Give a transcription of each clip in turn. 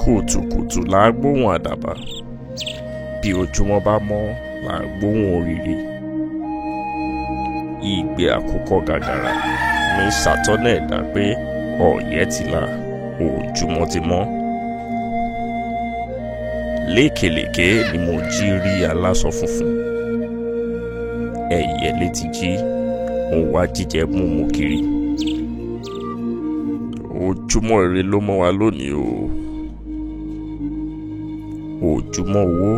Kutukutu là á gbóhùn àdàbà, bí ojúmọ́ bá mọ́ là á gbóhùn òrìrì. Ìgbé àkùkọ gàgàrà ní ṣàtọ́nà ẹ̀dá pé ọ̀yẹ́ ti là, ojúmọ́ ti mọ́. Lékèlékè ni mo jí rí aláṣọ funfun, ẹyẹlé ti jí, ó wá jíjẹ múmu kiri. Ojúmọ́ ire ló mọ́ wa lónìí o. Ojúmọ́ owó,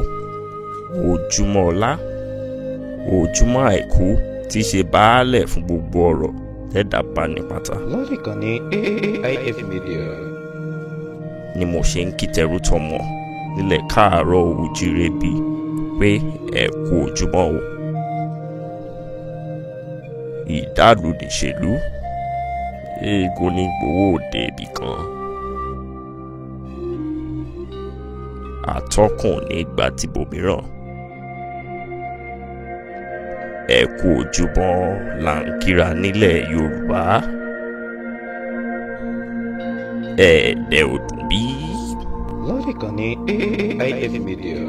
ojúmọ́ ọlá, ojúmọ́ àìkú tí ṣe baálẹ̀ fún gbogbo ọ̀rọ̀ tẹ́dá bá ní pátá. lórí ìkànnì AIF Media ni mo ṣe ń kí tẹrú tọmọ nílẹ̀ káàárọ̀ oòjíire-bí pé ẹ kú ojúmọ́ o. Ìdálù níṣèlú, eégún ní gbowó òde ibì kan, àtọkùn ní gba tìbòmíràn. Ẹ kú ojúmọ́ là ń kíra nílẹ̀ Yorùbá. Ẹ̀ẹ́dẹ̀ ọdún bí. lórí ìkànnì AIF Media.